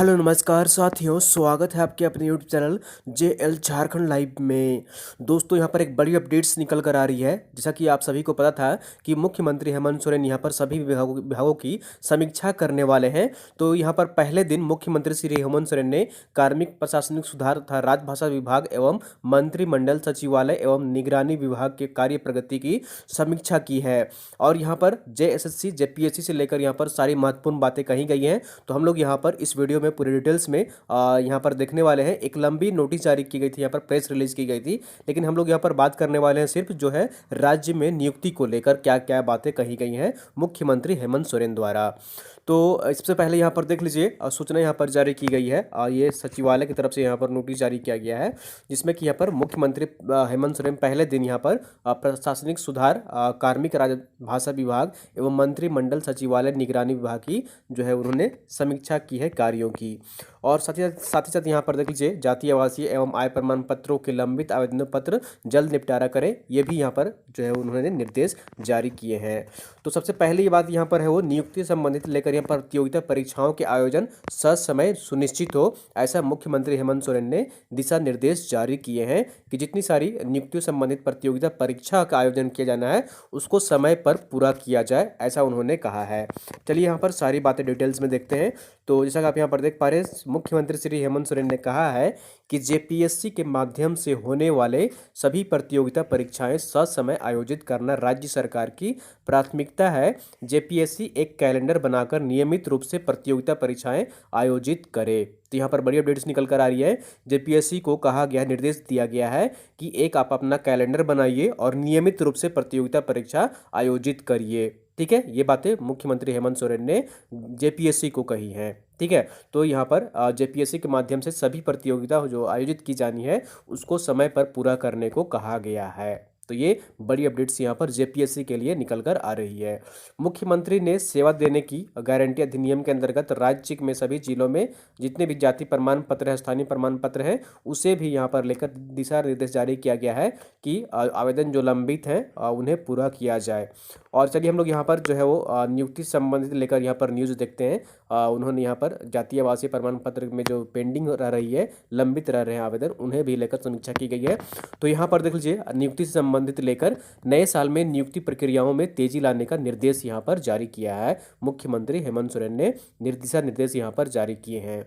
Hello नमस्कार साथियों, स्वागत है आपके अपने YouTube channel JL Jharkhand live में। दोस्तों, यहाँ पर एक बड़ी अपडेट्स निकल कर आ रही है। जैसा कि आप सभी को पता था कि मुख्यमंत्री हेमंत सोरेन यहाँ पर सभी विभागों की समीक्षा करने वाले हैं। तो यहाँ पर पहले दिन मुख्यमंत्री श्री हेमंत सोरेन ने कार्मिक प्रशासनिक सुधार तथा राजभाषा विभाग एवं मंत्रिमंडल सचिवालय एवं निगरानी विभाग के कार्य प्रगति की समीक्षा की है। और यहाँ पर JSSC JPSC से लेकर यहाँ पर सारी महत्वपूर्ण बातें कही गई हैं। तो हम लोग यहाँ पर इस वीडियो में पूरी डिटेल्स में यहाँ पर देखने वाले हैं। एक लंबी नोटिस जारी की गई थी, यहाँ पर प्रेस रिलीज की गई थी, लेकिन हम लोग यहाँ पर बात करने वाले हैं सिर्फ जो है राज्य में नियुक्ति को लेकर क्या क्या बातें कही गई हैं मुख्यमंत्री हेमंत सोरेन द्वारा। तो इससे पहले यहाँ पर देख लीजिए, सूचना यहाँ पर जारी की गई है। ये सचिवालय की तरफ से यहाँ पर नोटिस जारी किया गया है, जिसमें कि यहाँ पर मुख्यमंत्री हेमंत सोरेन पहले दिन यहाँ पर प्रशासनिक सुधार, कार्मिक राजभाषा विभाग एवं मंत्रिमंडल सचिवालय निगरानी विभाग की जो है उन्होंने समीक्षा की है कार्यों की। और साथ ही साथ यहाँ पर देख लीजिए, जातीय आवासीय एवं आय प्रमाण पत्रों के लंबित आवेदन पत्र जल्द निपटारा करें, ये भी यहाँ पर जो है उन्होंने निर्देश जारी किए हैं। तो सबसे पहली बात यहाँ पर है वो नियुक्ति संबंधित लेकर यहाँ पर प्रतियोगिता परीक्षाओं के आयोजन ससमय सुनिश्चित हो, ऐसा मुख्यमंत्री हेमंत सोरेन ने दिशा निर्देश जारी किए हैं कि जितनी सारी नियुक्तियों संबंधित प्रतियोगिता परीक्षा का आयोजन किया जाना है उसको समय पर पूरा किया जाए, ऐसा उन्होंने कहा है। चलिए यहाँ पर सारी बातें डिटेल्स में देखते हैं। तो जैसा कि आप यहाँ पर देख पा रहे हैं, मुख्यमंत्री श्री हेमंत सोरेन ने कहा है कि JPSC के माध्यम से होने वाले सभी प्रतियोगिता परीक्षाएं ससमय आयोजित करना राज्य सरकार की प्राथमिकता है। JPSC एक कैलेंडर बनाकर नियमित रूप से प्रतियोगिता परीक्षाएं आयोजित करे। तो यहाँ पर बड़ी अपडेट्स निकल कर आ रही है। JPSC को कहा गया, निर्देश दिया गया है कि एक आप अपना कैलेंडर बनाइए और नियमित रूप से प्रतियोगिता परीक्षा आयोजित करिए। ठीक है, ये बातें मुख्यमंत्री हेमंत सोरेन ने JPSC को कही हैं। ठीक है, तो यहाँ पर JPSC के माध्यम से सभी प्रतियोगिता जो आयोजित की जानी है उसको समय पर पूरा करने को कहा गया है। तो ये बड़ी अपडेट्स यहाँ पर JPSC के लिए निकल कर आ रही है। मुख्यमंत्री ने सेवा देने की गारंटी अधिनियम के अंतर्गत राज्य में सभी जिलों में जितने भी जाति प्रमाण पत्र है, स्थानीय प्रमाण पत्र है, उसे भी यहाँ पर लेकर दिशा निर्देश जारी किया गया है कि आवेदन जो लंबित हैं उन्हें पूरा किया जाए। और चलिए हम लोग यहाँ पर जो है वो नियुक्ति संबंधित लेकर यहाँ पर न्यूज़ देखते हैं। उन्होंने यहाँ पर जातीय आवासीय प्रमाण पत्र में जो पेंडिंग रह रही है, लंबित रह रहे हैं आवेदन, उन्हें भी लेकर समीक्षा की गई है। तो यहाँ पर देख लीजिए, नियुक्ति से संबंधित लेकर नए साल में नियुक्ति प्रक्रियाओं में तेजी लाने का निर्देश यहाँ पर जारी किया है। मुख्यमंत्री हेमंत सोरेन ने दिशा निर्देश यहाँ पर जारी किए हैं।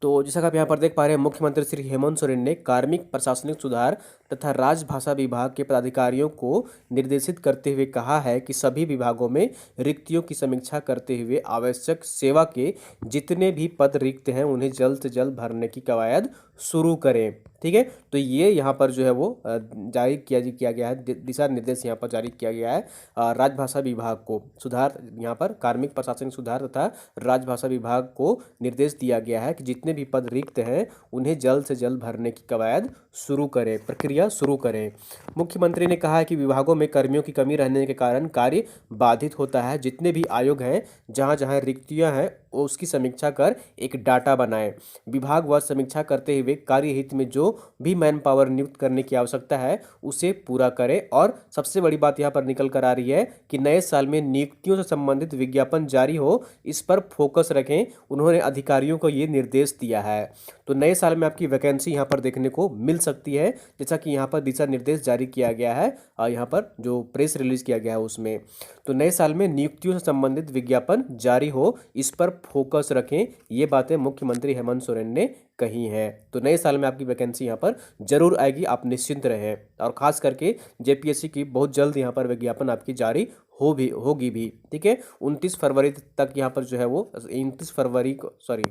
तो जैसा कि आप यहाँ पर देख पा रहे हैं, मुख्यमंत्री श्री हेमंत सोरेन ने कार्मिक प्रशासनिक सुधार तथा राजभाषा विभाग के पदाधिकारियों को निर्देशित करते हुए कहा है कि सभी विभागों में रिक्तियों की समीक्षा करते हुए आवश्यक सेवा के जितने भी पद रिक्त हैं उन्हें जल्द से जल्द भरने की कवायद शुरू करें। ठीक है, तो ये यहाँ पर जो है वो जारी किया गया है, दिशा निर्देश यहाँ पर जारी किया गया है। राजभाषा विभाग को सुधार, यहाँ पर कार्मिक प्रशासनिक सुधार तथा राजभाषा विभाग को निर्देश दिया गया है कि जितने भी पद रिक्त हैं उन्हें जल्द से जल्द भरने की कवायद शुरू करें, प्रक्रिया शुरू करें। मुख्यमंत्री ने कहा है कि विभागों में कर्मियों की कमी रहने के कारण कार्य बाधित होता है। जितने भी आयोग हैं, जहाँ जहाँ रिक्तियाँ हैं, उसकी समीक्षा कर एक डाटा बनाएं। विभाग वह समीक्षा करते हुए कार्य हित में जो भी मैन पावर नियुक्त करने की आवश्यकता है उसे पूरा करें। और सबसे बड़ी बात यहाँ पर निकल कर आ रही है कि नए साल में नियुक्तियों से संबंधित विज्ञापन जारी हो, इस पर फोकस रखें। उन्होंने अधिकारियों को ये निर्देश दिया है। तो नए साल में आपकी वैकेंसी यहाँ पर देखने को मिल सकती है, जैसा कि यहाँ पर दिशा निर्देश जारी किया गया है, यहाँ पर जो प्रेस रिलीज किया गया है उसमें। तो नए साल में नियुक्तियों से संबंधित विज्ञापन जारी हो, इस पर फोकस रखें। ये बातें मुख्यमंत्री हेमंत सोरेन ने कही हैं। तो नए साल में आपकी वैकेंसी यहाँ पर जरूर आएगी, आप निश्चिंत रहें। और खास करके JPSC की बहुत जल्द यहाँ पर विज्ञापन आपकी जारी होगी भी। ठीक है, 29 फरवरी तक यहाँ पर जो है वो 29 फरवरी को, सॉरी,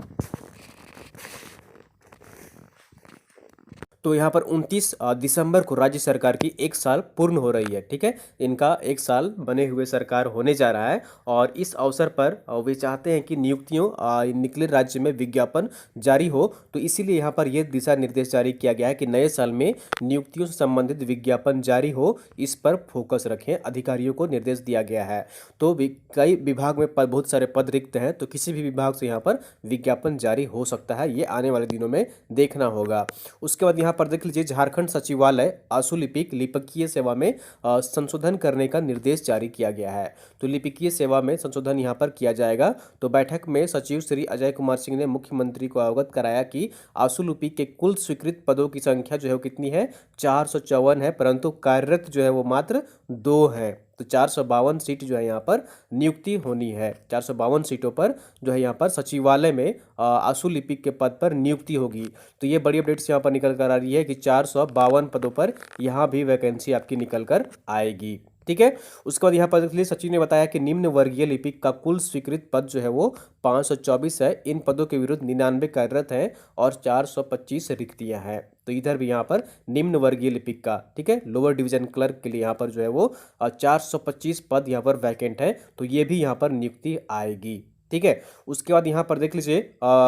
तो यहाँ पर 29 दिसंबर को राज्य सरकार की एक साल पूर्ण हो रही है। ठीक है, इनका एक साल बने हुए सरकार होने जा रहा है। और इस अवसर पर वे चाहते हैं कि नियुक्तियों निकले राज्य में विज्ञापन जारी हो। तो इसीलिए यहाँ पर यह दिशा निर्देश जारी किया गया है कि नए साल में नियुक्तियों से संबंधित विज्ञापन जारी हो, इस पर फोकस रखें, अधिकारियों को निर्देश दिया गया है। तो कई विभाग में बहुत सारे पद रिक्त हैं, तो किसी भी विभाग से यहाँ पर विज्ञापन जारी हो सकता है। ये आने वाले दिनों में देखना होगा। उसके बाद यहाँ यहाँ पर देख लीजिए, झारखंड सचिवालय आशुलिपिक लिपिकीय सेवा में संशोधन करने का निर्देश जारी किया गया है। तो लिपिकीय सेवा में संशोधन यहाँ पर किया जाएगा। तो बैठक में सचिव श्री अजय कुमार सिंह ने मुख्यमंत्री को अवगत कराया कि आशुलिपिक के कुल स्वीकृत पदों की संख्या जो है वो कितनी है, 454 है, परंतु कार्यरत जो है वो मात्र 2 है। तो 452 सीट जो है यहाँ पर नियुक्ति होनी है। 452 सीटों पर जो है यहाँ पर सचिवालय में आशुलिपिक के पद पर नियुक्ति होगी। तो ये बड़ी अपडेट्स यहाँ पर निकल कर आ रही है कि 452 पदों पर यहाँ भी वैकेंसी आपकी निकल कर आएगी। ठीक है। उसके बाद यहाँ पर देख लीजिए, सचिव ने बताया कि निम्न वर्गीय लिपिक का कुल स्वीकृत पद जो है वो 524 है। इन पदों के विरुद्ध 99 कार्यरत हैं और 425 रिक्तियां हैं। तो इधर भी यहाँ पर निम्न वर्गीय लिपिक का, ठीक है, लोअर डिवीजन क्लर्क के लिए यहाँ पर जो है वो 425 पद यहाँ पर वैकेंट है। तो ये भी यहाँ पर नियुक्ति आएगी। ठीक है। उसके बाद यहाँ पर देख लीजिए,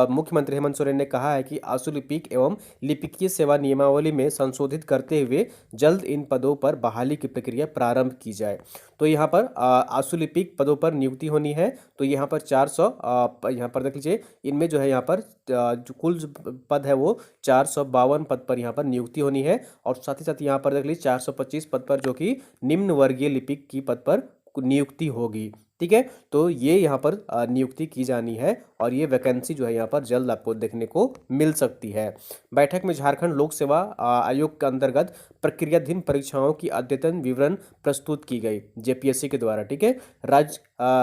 मुख्यमंत्री हेमंत सोरेन ने कहा है कि आशुलिपिक एवं लिपिकीय सेवा नियमावली में संशोधित करते हुए जल्द इन पदों पर बहाली की प्रक्रिया प्रारंभ की जाए। तो यहाँ पर आशुलिपिक पदों पर नियुक्ति होनी है। तो यहाँ पर 400 यहाँ पर देख लीजिए, इनमें जो है यहाँ पर जो कुल पद है वो 452 पद पर यहाँ पर नियुक्ति होनी है। और साथ ही साथ यहाँ पर देख लीजिए 425 पद पर जो कि निम्न वर्गीय लिपिक की पद पर नियुक्ति होगी। ठीक है। तो ये यहाँ पर नियुक्ति की जानी है और ये वैकेंसी जो है यहाँ पर जल्द आपको देखने को मिल सकती है। बैठक में झारखंड लोक सेवा आयोग के अंतर्गत प्रक्रियाधीन परीक्षाओं की अद्यतन विवरण प्रस्तुत की गई जेपीएससी के द्वारा। ठीक है।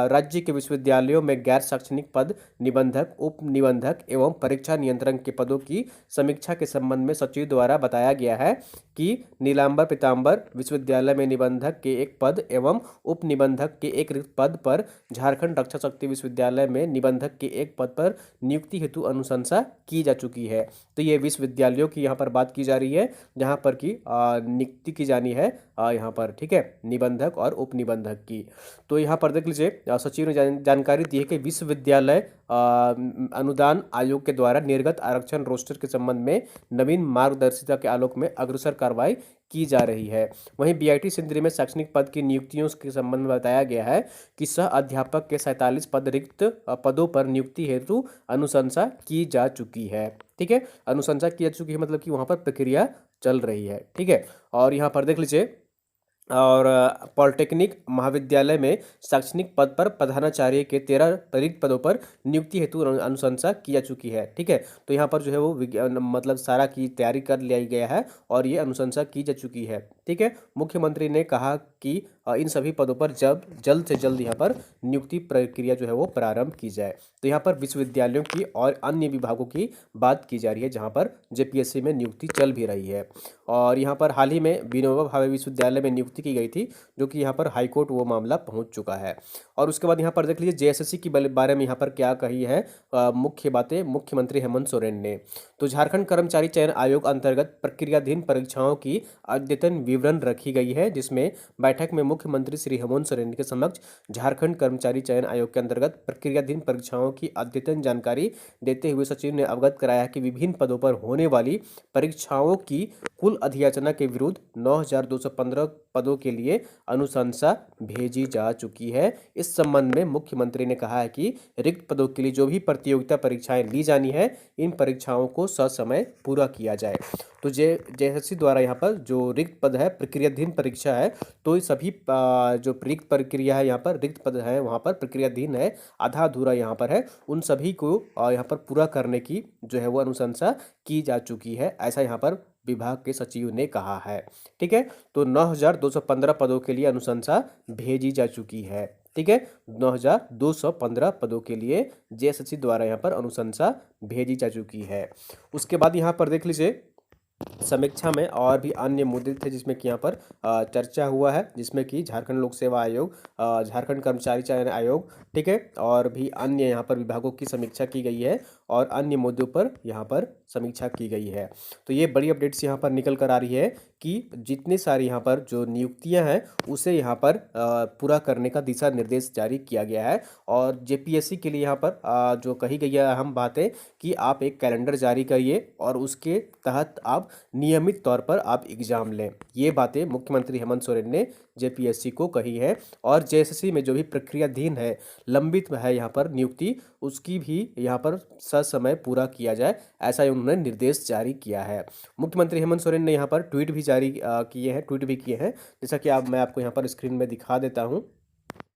राज्य के विश्वविद्यालयों में गैर शैक्षणिक पद, निबंधक, उप निबंधक एवं परीक्षा नियंत्रण के पदों की समीक्षा के संबंध में सचिव द्वारा बताया गया है कि नीलांबर पीतांबर विश्वविद्यालय में निबंधक के एक पद एवं उप निबंधक के एक रिक्त पद पर झारखंड रक्षा शक्ति विश्वविद्यालय में निबंधक के एक पद पर नियुक्ति हेतु अनुशंसा की जा चुकी है। तो ये विश्वविद्यालयों की यहाँ पर बात की जा रही है जहाँ पर की नियुक्ति की जानी है यहाँ पर। ठीक है, निबंधक और उप निबंधक की। तो यहाँ पर देख लीजिए, सचिव ने जानकारी दी है कि विश्वविद्यालय अनुदान आयोग के द्वारा निर्गत आरक्षण रोस्टर के संबंध में नवीन मार्गदर्शिका के आलोक में अग्रसर कार्रवाई की जा रही है। वहीं बीआईटी सिंदरी में शैक्षणिक पद की नियुक्तियों के संबंध में बताया गया है कि सह अध्यापक के 47 पद रिक्त पदों पर नियुक्ति हेतु अनुशंसा की जा चुकी है। ठीक है, अनुशंसा की जा चुकी है मतलब कि वहां पर प्रक्रिया चल रही है। ठीक है। और यहाँ पर देख लीजिए, और पॉलिटेक्निक महाविद्यालय में शैक्षणिक पद पर प्रधानाचार्य के 13 रिक्त पदों पर नियुक्ति हेतु अनुशंसा की जा चुकी है। ठीक है। तो यहाँ पर जो है वो मतलब सारा की तैयारी कर लिया गया है और ये अनुशंसा की जा चुकी है। ठीक है। मुख्यमंत्री ने कहा कि इन सभी पदों पर जल्द से जल्द यहाँ पर नियुक्ति प्रक्रिया जो है वो प्रारंभ की जाए। तो यहाँ पर विश्वविद्यालयों की और अन्य विभागों की बात की जा रही है जहाँ पर जेपीएससी में नियुक्ति चल भी रही है। और यहाँ पर हाल ही में विनोबा भावे विश्वविद्यालय में नियुक्ति की गई थी, जो कि यहाँ पर हाईकोर्ट वो मामला पहुँच चुका है। और उसके बाद यहाँ पर देख लीजिए जेएसएससी की बारे में यहाँ पर क्या कही है मुख्य बातें मुख्यमंत्री हेमंत सोरेन ने। तो झारखंड कर्मचारी चयन आयोग अंतर्गत प्रक्रियाधीन परीक्षाओं की अद्यतन विवरण रखी गई है, जिसमें बैठक में मुख्यमंत्री श्री हेमंत सोरेन के समक्ष झारखंड कर्मचारी चयन आयोग के अंतर्गत प्रक्रियाधीन परीक्षाओं की अद्यतन जानकारी देते हुए सचिव ने अवगत कराया कि विभिन्न पदों पर होने वाली परीक्षाओं की कुल अधियाचना के विरुद्ध 9,215 पदों के लिए अनुशंसा भेजी जा चुकी है। इस संबंध में मुख्यमंत्री ने कहा है कि रिक्त पदों के लिए जो भी प्रतियोगिता परीक्षाएं ली जानी है, इन परीक्षाओं को ससमय पूरा किया जाए। तो जेएसएससी द्वारा यहाँ पर जो रिक्त पद है, प्रक्रियाधीन परीक्षा है, तो सभी जो रिक्त प्रक्रिया है यहाँ पर रिक्त पद है वहाँ पर प्रक्रियाधीन है, आधा अधूरा यहाँ पर है, उन सभी को यहाँ पर पूरा करने की जो है वो अनुशंसा की जा चुकी है, ऐसा यहाँ पर विभाग के सचिव ने कहा है। ठीक है। तो 9,215 पदों के लिए अनुशंसा भेजी जा चुकी है। ठीक है, 9,215 पदों के लिए जेएसएससी द्वारा यहाँ पर अनुशंसा भेजी जा चुकी है। उसके बाद यहाँ पर देख लीजिए, समीक्षा में और भी अन्य मुद्दे थे जिसमें कि यहाँ पर चर्चा हुआ है, जिसमें कि झारखंड लोक सेवा आयोग, झारखंड कर्मचारी चयन आयोग, ठीक है, और भी अन्य यहाँ पर विभागों की समीक्षा की गई है और अन्य मुद्दों पर यहाँ पर समीक्षा की गई है। तो ये बड़ी अपडेट्स यहाँ पर निकल कर आ रही है कि जितने सारी यहाँ पर जो नियुक्तियाँ हैं उसे यहाँ पर पूरा करने का दिशा निर्देश जारी किया गया है। और जेपीएससी के लिए यहाँ पर जो कही गई है अहम बातें कि आप एक कैलेंडर जारी करिए और उसके तहत आप नियमित तौर पर आप एग्जाम लें। ये बातें मुख्यमंत्री हेमंत सोरेन ने जेपीएससी को कही है। और जेएसएससी में जो भी प्रक्रियाधीन है, लंबित है यहाँ पर नियुक्ति, उसकी भी यहाँ पर का समय पूरा किया जाए, ऐसा उन्होंने निर्देश जारी किया है। मुख्यमंत्री हेमंत सोरेन ने यहाँ पर ट्वीट भी जारी ट्वीट भी किए हैं, जैसा कि मैं आपको यहाँ पर स्क्रीन में दिखा देता हूँ।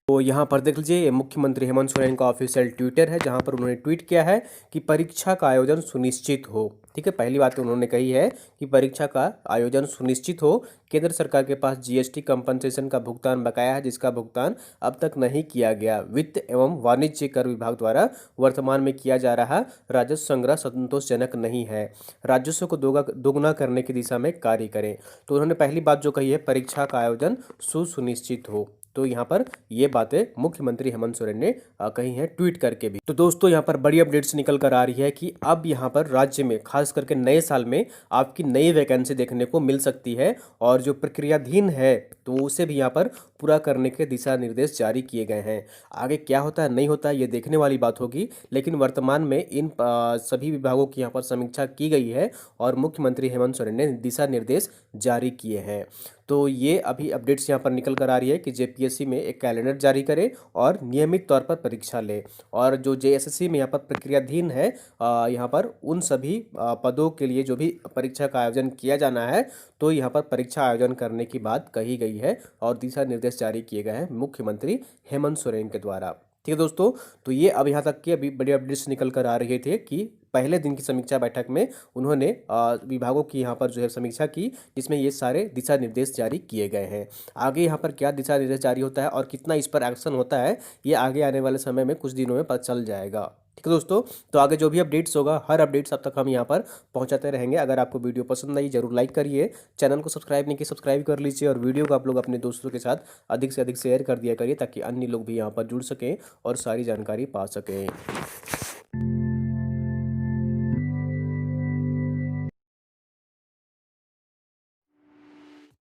तो यहाँ पर देख लीजिए, ये मुख्यमंत्री हेमंत सोरेन का ऑफिशियल ट्विटर है, जहाँ पर उन्होंने ट्वीट किया है कि परीक्षा का आयोजन सुनिश्चित हो। ठीक है, पहली बात तो उन्होंने कही है कि परीक्षा का आयोजन सुनिश्चित हो। केंद्र सरकार के पास जीएसटी कंपनसेशन का भुगतान बकाया है, जिसका भुगतान अब तक नहीं किया गया। वित्त एवं वाणिज्य कर विभाग द्वारा वर्तमान में किया जा रहा राजस्व संग्रह संतोषजनक नहीं है। राजस्व को दोगुना करने की दिशा में कार्य करें। तो उन्होंने पहली बात जो कही है, परीक्षा का आयोजन सुनिश्चित हो। तो यहाँ पर ये बातें मुख्यमंत्री हेमंत सोरेन ने कही हैं ट्वीट करके भी। तो दोस्तों, यहाँ पर बड़ी अपडेट्स निकल कर आ रही है कि अब यहाँ पर राज्य में खास करके नए साल में आपकी नई वैकेंसी देखने को मिल सकती है, और जो प्रक्रियाधीन है तो उसे भी यहाँ पर पूरा करने के दिशा निर्देश जारी किए गए हैं। आगे क्या होता है नहीं होता है ये देखने वाली बात होगी, लेकिन वर्तमान में इन सभी विभागों की यहाँ पर समीक्षा की गई है और मुख्यमंत्री हेमंत सोरेन ने दिशा निर्देश जारी किए हैं। तो ये अभी अपडेट्स यहाँ पर निकल कर आ रही है कि जेपीएससी में एक कैलेंडर जारी करे और नियमित तौर पर परीक्षा ले, और जो जेएसएससी में यहाँ पर प्रक्रियाधीन है यहाँ पर उन सभी पदों के लिए जो भी परीक्षा का आयोजन किया जाना है, तो यहाँ पर परीक्षा आयोजन करने की बात कही गई है और दिशा निर्देश जारी किए गए हैं मुख्यमंत्री हेमंत सोरेन के द्वारा। ठीक है दोस्तों, तो ये अब यहाँ तक की अभी बड़ी अपडेट्स निकल कर आ रहे थे कि पहले दिन की समीक्षा बैठक में उन्होंने विभागों की यहाँ पर जो है समीक्षा की, जिसमें ये सारे दिशा निर्देश जारी किए गए हैं। आगे यहाँ पर क्या दिशा निर्देश जारी होता है और कितना इस पर एक्शन होता है, ये आगे आने वाले समय में कुछ दिनों में पता चल जाएगा। ठीक है दोस्तों, तो आगे जो भी अपडेट्स होगा, हर अपडेट्स अब तक हम यहाँ पर पहुँचाते रहेंगे। अगर आपको वीडियो पसंद आई जरूर लाइक करिए, चैनल को सब्सक्राइब नहीं किया सब्सक्राइब कर लीजिए, और वीडियो को आप लोग अपने दोस्तों के साथ अधिक से अधिक शेयर कर दिया करिए, ताकि अन्य लोग भी यहाँ पर जुड़ सकें और सारी जानकारी पा सकें।